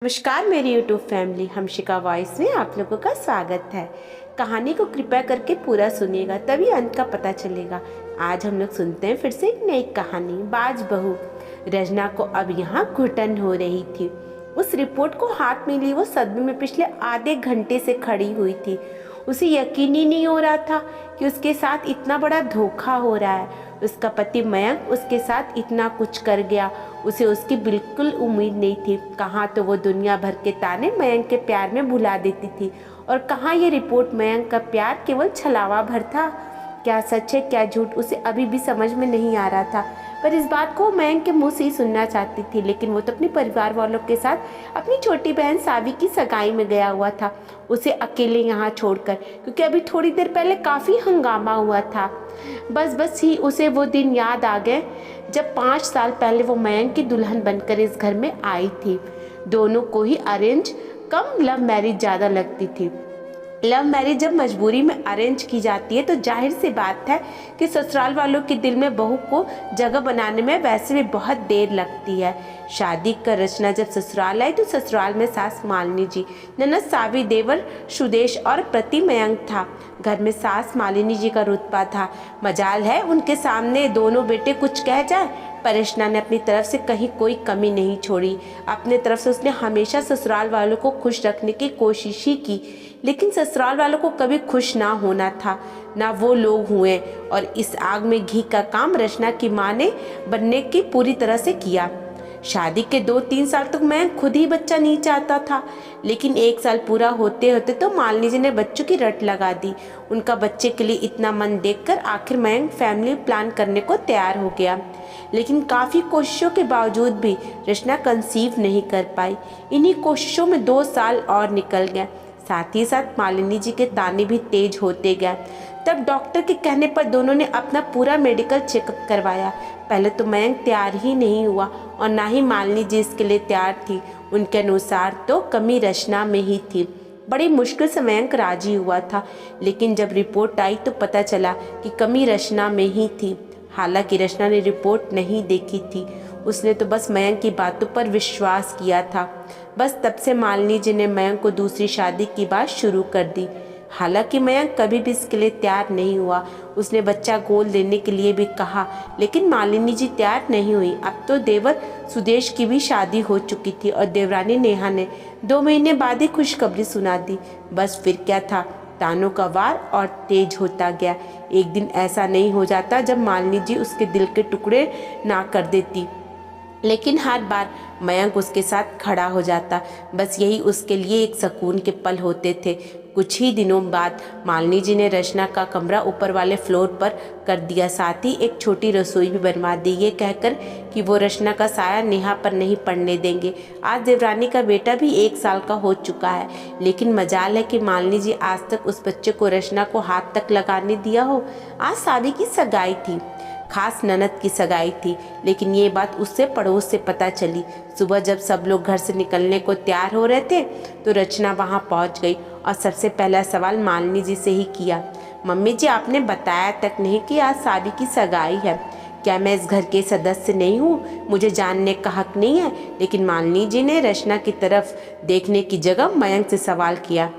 नमस्कार मेरी YouTube family, हमशिका voice में आप लोगों का स्वागत है। कहानी को कृपया करके पूरा सुनिएगा, तभी अंत का पता चलेगा। आज हम लोग सुनते हैं फिर से एक नई कहानी, बाज बहू। रजना को अब यहाँ घुटन हो रही थी। उस रिपोर्ट को हाथ में ली वो सदमे में पिछले आधे घंटे से खड़ी हुई थी। उसे यकीन ही नहीं हो रहा था कि उसके साथ इतना बड़ा धोखा हो रहा है। उसका पति मयंक उसके साथ इतना कुछ कर गया, उसे उसकी बिल्कुल उम्मीद नहीं थी। कहाँ तो वो दुनिया भर के ताने मयंक के प्यार में भुला देती थी, और कहाँ ये रिपोर्ट मयंक का प्यार केवल छलावा भर था। क्या सच है क्या झूठ, उसे अभी भी समझ में नहीं आ रहा था। पर इस बात को मयंक के मुंह से ही सुनना चाहती थी, लेकिन वो तो अपने परिवार वालों के साथ अपनी छोटी बहन सावी की सगाई में गया हुआ था, उसे अकेले यहाँ छोड़कर, क्योंकि अभी थोड़ी देर पहले काफ़ी हंगामा हुआ था। बस ही उसे वो दिन याद आ गए जब 5 साल पहले वो मयंक की दुल्हन बनकर इस घर में आई थी। दोनों को ही अरेंज कम लव मैरिज ज़्यादा लगती थी। लव मैरिज जब मजबूरी में अरेंज की जाती है तो जाहिर सी बात है कि ससुराल वालों के दिल में बहू को जगह बनाने में वैसे भी बहुत देर लगती है। शादी कर रचना जब ससुराल आई तो ससुराल में सास मालिनी जी, ननद सावी, देवर सुदेश और प्रति मयंक था। घर में सास मालिनी जी का रुतबा था। मजाल है उनके सामने दोनों बेटे कुछ कह जाए, पर रचना ने अपनी तरफ से कहीं कोई कमी नहीं छोड़ी। अपने तरफ से उसने हमेशा ससुराल वालों को खुश रखने की कोशिश ही की, लेकिन ससुराल वालों को कभी खुश ना होना था, ना वो लोग हुए। और इस आग में घी का काम रचना की माँ ने बनने की पूरी तरह से किया। शादी के 2-3 साल तक मैं खुद ही बच्चा नहीं चाहता था, लेकिन 1 साल पूरा होते होते तो मालिनी जी ने बच्चों की रट लगा दी। उनका बच्चे के लिए इतना मन देखकर आखिर मयंक फैमिली प्लान करने को तैयार हो गया, लेकिन काफ़ी कोशिशों के बावजूद भी रचना कंसीव नहीं कर पाई। इन्हीं कोशिशों में 2 साल और निकल गए। साथ ही साथ मालिनी जी के ताने भी तेज होते गए। तब डॉक्टर के कहने पर दोनों ने अपना पूरा मेडिकल चेकअप करवाया। पहले तो मयंक तैयार ही नहीं हुआ और ना ही मालिनी जी इसके लिए तैयार थी। उनके अनुसार तो कमी रचना में ही थी। बड़ी मुश्किल से मयंक राजी हुआ था, लेकिन जब रिपोर्ट आई तो पता चला कि कमी रचना में ही थी। हालांकि रचना ने रिपोर्ट नहीं देखी थी, उसने तो बस मयंक की बातों पर विश्वास किया था। बस तब से मालिनी जी ने मयंक को दूसरी शादी की बात शुरू कर दी। हालांकि मयंक कभी भी इसके लिए तैयार नहीं हुआ। उसने बच्चा गोद लेने के लिए भी कहा, लेकिन मालिनी जी तैयार नहीं हुई। अब तो देवर सुदेश की भी शादी हो चुकी थी और देवरानी नेहा ने 2 महीने बाद ही खुशखबरी सुना दी। बस फिर क्या था, तानों का वार और तेज होता गया। एक दिन ऐसा नहीं हो जाता जब मालिनी जी उसके दिल के टुकड़े ना कर देती, लेकिन हर बार मयंक उसके साथ खड़ा हो जाता। बस यही उसके लिए एक सुकून के पल होते थे। कुछ ही दिनों बाद मालिनी जी ने रचना का कमरा ऊपर वाले फ्लोर पर कर दिया, साथ ही एक छोटी रसोई भी बनवा दी, ये कहकर कि वो रचना का साया नेहा पर नहीं पड़ने देंगे। आज देवरानी का बेटा भी 1 साल का हो चुका है, लेकिन मजाल है कि मालिनी जी आज तक उस बच्चे को रचना को हाथ तक लगाने दिया हो। आज सावी की सगाई थी, खास ननद की सगाई थी, लेकिन ये बात उससे पड़ोस से पता चली। सुबह जब सब लोग घर से निकलने को तैयार हो रहे थे तो रचना वहाँ पहुँच गई और सबसे पहला सवाल मालिनी जी से ही किया, मम्मी जी आपने बताया तक नहीं कि आज सावी की सगाई है। क्या मैं इस घर के सदस्य नहीं हूँ? मुझे जानने का हक नहीं है? लेकिन मालिनी जी ने रचना की तरफ देखने की जगह मयंक से सवाल किया,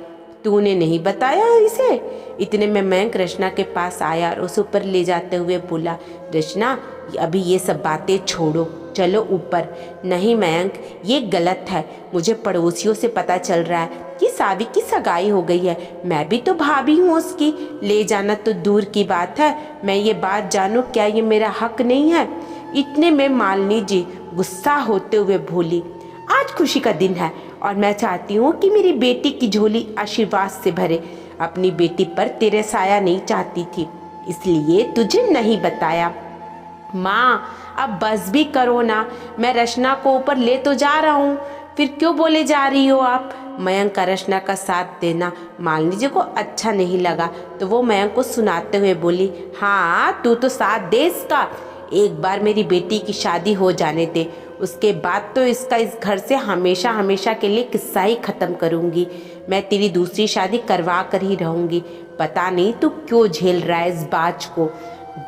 तूने नहीं बताया इसे? इतने में मयंक रचना के पास आया और उसे ऊपर ले जाते हुए बोला, रचना अभी ये सब बातें छोड़ो, चलो ऊपर। नहीं मयंक, ये गलत है। मुझे पड़ोसियों से पता चल रहा है कि सावी की सगाई हो गई है। मैं भी तो भाभी हूँ उसकी, ले जाना तो दूर की बात है, मैं ये बात जानूँ, क्या ये मेरा हक नहीं है? इतने में मालिनी जी गुस्सा होते हुए बोली, आज खुशी का दिन है और मैं चाहती हूँ कि मेरी बेटी की झोली आशीर्वाद से भरे। अपनी बेटी पर तेरे साया नहीं चाहती थी, इसलिए तुझे नहीं बताया। माँ अब बस भी करो ना, मैं रचना को ऊपर ले तो जा रहा हूँ, फिर क्यों बोले जा रही हो आप? मयंक का रचना का साथ देना मालिनी जी को अच्छा नहीं लगा, तो वो मयंक को सुनाते हुए बोली, हाँ तू तो साथ दे इसका, एक बार मेरी बेटी की शादी हो जाने दे, उसके बाद तो इसका इस घर से हमेशा हमेशा के लिए किस्सा ही ख़त्म करूँगी। मैं तेरी दूसरी शादी करवा कर ही रहूँगी। पता नहीं तू क्यों झेल रहा है इस बाज को।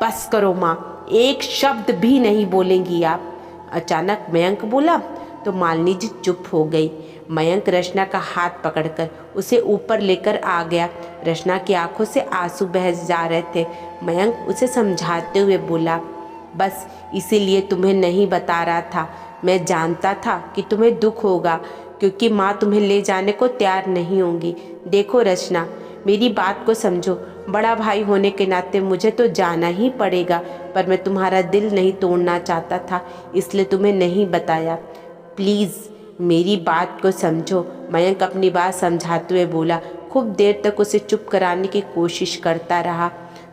बस करो माँ, एक शब्द भी नहीं बोलेंगी आप। अचानक मयंक बोला तो मालिनी जी चुप हो गई। मयंक रचना का हाथ पकड़कर उसे ऊपर लेकर आ गया। रचना की आंखों से आंसू बह जा रहे थे। मयंक उसे समझाते हुए बोला, बस इसीलिए तुम्हें नहीं बता रहा था। मैं जानता था कि तुम्हें दुख होगा, क्योंकि माँ तुम्हें ले जाने को तैयार नहीं होंगी। देखो रचना, मेरी बात को समझो। बड़ा भाई होने के नाते मुझे तो जाना ही पड़ेगा, पर मैं तुम्हारा दिल नहीं तोड़ना चाहता था, इसलिए तुम्हें नहीं बताया। प्लीज़ मेरी बात को समझो। मयंक अपनी बात समझाते हुए बोला। खूब देर तक उसे चुप कराने की कोशिश करता रहा।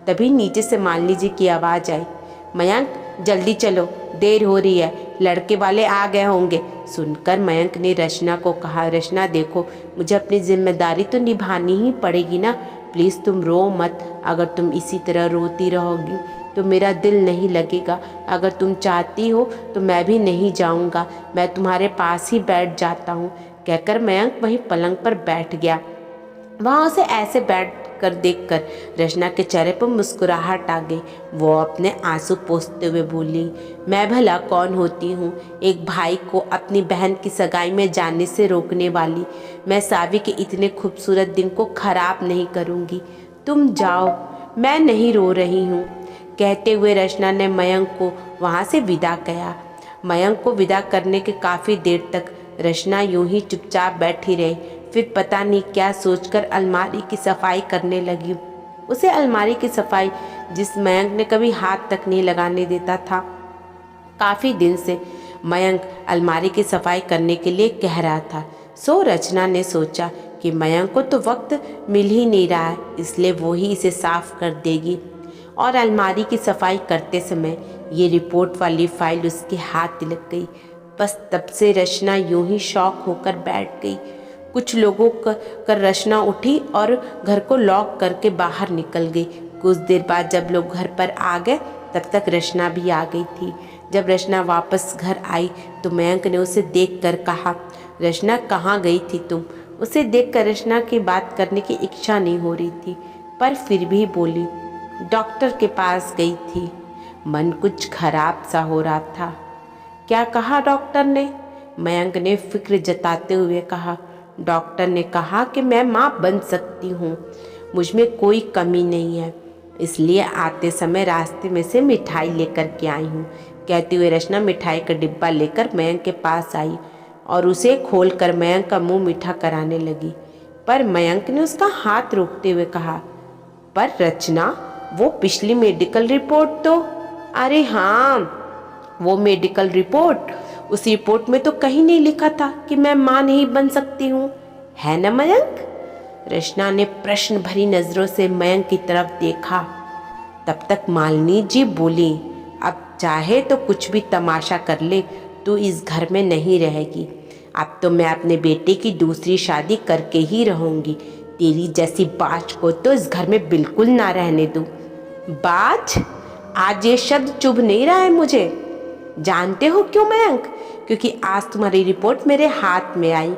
तभी नीचे से मालिनी जी की आवाज़ आई, मयंक जल्दी चलो, देर हो रही है, लड़के वाले आ गए होंगे। सुनकर मयंक ने रचना को कहा, रचना देखो, मुझे अपनी जिम्मेदारी तो निभानी ही पड़ेगी ना। प्लीज़ तुम रो मत। अगर तुम इसी तरह रोती रहोगी तो मेरा दिल नहीं लगेगा। अगर तुम चाहती हो तो मैं भी नहीं जाऊंगा, मैं तुम्हारे पास ही बैठ जाता हूँ। कहकर मयंक वहीं पलंग पर बैठ गया। वहाँ उसे ऐसे बैठ कर देखकर रचना के चेहरे पर मुस्कुराहट आ गई। वो अपने आंसू पोंछते हुए बोली, मैं भला कौन होती हूँ एक भाई को अपनी बहन की सगाई में जाने से रोकने वाली। मैं सावी के इतने खूबसूरत दिन को खराब नहीं करूँगी। तुम जाओ, मैं नहीं रो रही हूँ। कहते हुए रचना ने मयंक को वहाँ से विदा किया। मयंक को विदा करने के काफ़ी देर तक रचना यूं ही चुपचाप बैठी रही। फिर पता नहीं क्या सोचकर अलमारी की सफाई करने लगी। उसे अलमारी की सफाई जिस मयंक ने कभी हाथ तक नहीं लगाने देता था। काफ़ी दिन से मयंक अलमारी की सफाई करने के लिए कह रहा था। सो रचना ने सोचा कि मयंक को तो वक्त मिल ही नहीं रहा है, इसलिए वो ही इसे साफ कर देगी। और अलमारी की सफाई करते समय ये रिपोर्ट वाली फाइल उसके हाथ लग गई। बस तब से रचना यूं ही शॉक होकर बैठ गई। कुछ लोगों कर रचना उठी और घर को लॉक करके बाहर निकल गई। कुछ देर बाद जब लोग घर पर आ गए तब तक रचना भी आ गई थी। जब रचना वापस घर आई तो मयंक ने उसे देखकर कहा, रचना कहाँ गई थी तुम? उसे देखकर रचना की बात करने की इच्छा नहीं हो रही थी, पर फिर भी बोली, डॉक्टर के पास गई थी। मन कुछ खराब सा हो रहा था। क्या कहा डॉक्टर ने? मयंक ने फिक्र जताते हुए कहा, डॉक्टर ने कहा कि मैं माँ बन सकती हूँ, मुझ में कोई कमी नहीं है, इसलिए आते समय रास्ते में से मिठाई लेकर के आई हूँ। कहते हुए रचना मिठाई का डिब्बा लेकर मयंक के पास आई और उसे खोलकर मयंक का मुंह मीठा कराने लगी। पर मयंक ने उसका हाथ रोकते हुए कहा, पर रचना, वो पिछली मेडिकल रिपोर्ट तो। अरे हाँ, वो मेडिकल रिपोर्ट, उस रिपोर्ट में तो कहीं नहीं लिखा था कि मैं माँ नहीं बन सकती हूँ, है ना मयंक? रचना ने प्रश्न भरी नजरों से मयंक की तरफ देखा। तब तक मालिनी जी बोली, अब चाहे तो कुछ भी तमाशा कर ले, तू इस घर में नहीं रहेगी। अब तो मैं अपने बेटे की दूसरी शादी करके ही रहूंगी। तेरी जैसी बाज को तो इस घर में बिल्कुल ना रहने दूं। बाज? आज ये शब्द चुभ नहीं रहा है मुझे। जानते हो क्यों मयंक? क्योंकि आज तुम्हारी रिपोर्ट मेरे हाथ में आई।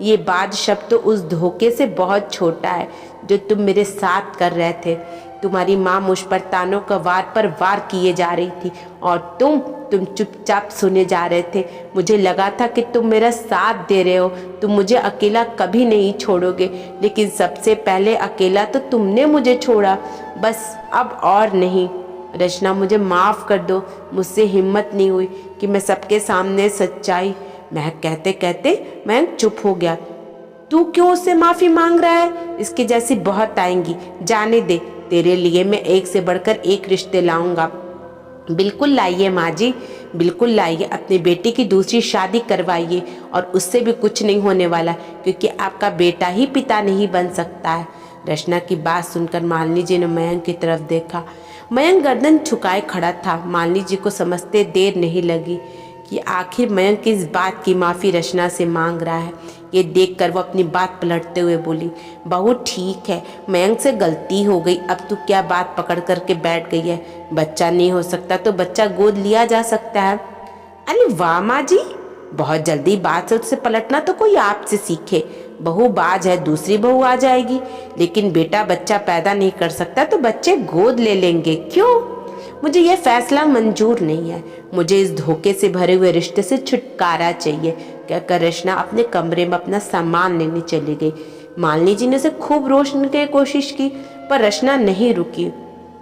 ये बाज शब्द तो उस धोखे से बहुत छोटा है जो तुम मेरे साथ कर रहे थे। तुम्हारी माँ मुझ पर तानों का वार पर वार किए जा रही थी और तुम चुपचाप सुने जा रहे थे। मुझे लगा था कि तुम मेरा साथ दे रहे हो, तुम मुझे अकेला कभी नहीं छोड़ोगे, लेकिन सबसे पहले अकेला तो तुमने मुझे छोड़ा। बस अब और नहीं। रचना, मुझे माफ़ कर दो, मुझसे हिम्मत नहीं हुई कि मैं सबके सामने सच्चाई। मैं कहते कहते मैं चुप हो गया। तू क्यों उससे माफ़ी मांग रहा है? इसके जैसी बहुत आएंगी, जाने दे। तेरे लिए मैं एक से बढ़कर एक रिश्ते लाऊंगा। बिल्कुल लाइए माँ जी, बिल्कुल लाइए। अपने बेटे की दूसरी शादी करवाइए और उससे भी कुछ नहीं होने वाला, क्योंकि आपका बेटा ही पिता नहीं बन सकता है। रचना की बात सुनकर मालिनी जी ने मयंक की तरफ देखा। मयंक गर्दन झुकाए खड़ा था। मालिनी जी को समझते देर नहीं लगी कि आखिर मयंक किस बात की माफ़ी रचना से मांग रहा है। ये देखकर वो अपनी बात पलटते हुए बोली, बहू ठीक है, मयंक से गलती हो गई, अब तू क्या बात पकड़ करके बैठ गई है? बच्चा नहीं हो सकता तो बच्चा गोद लिया जा सकता है। अरे वाह माँ जी, बहुत जल्दी बात से पलटना तो कोई आपसे सीखे। बहू बाज है, दूसरी बहू आ जाएगी, लेकिन बेटा बच्चा पैदा नहीं कर सकता तो बच्चे गोद ले लेंगे। क्यों? मुझे यह फैसला मंजूर नहीं है। मुझे इस धोखे से भरे हुए रिश्ते से छुटकारा चाहिए। कहकर रचना अपने कमरे में अपना सामान लेने चली गई। मालिनी जी ने उसे खूब रोकने की कोशिश की, पर रचना नहीं रुकी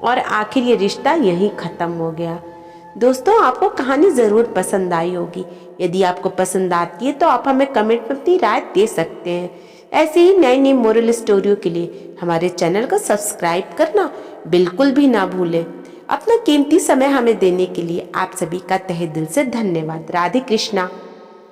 और आखिर ये रिश्ता यहीं ख़त्म हो गया। दोस्तों, आपको कहानी ज़रूर पसंद आई होगी। यदि आपको पसंद आती है तो आप हमें कमेंट में अपनी राय दे सकते हैं। ऐसे ही नई नई मोरल स्टोरियों के लिए हमारे चैनल को सब्सक्राइब करना बिल्कुल भी ना भूलें। अपना कीमती समय हमें देने के लिए आप सभी का तहे दिल से धन्यवाद। राधे कृष्णा।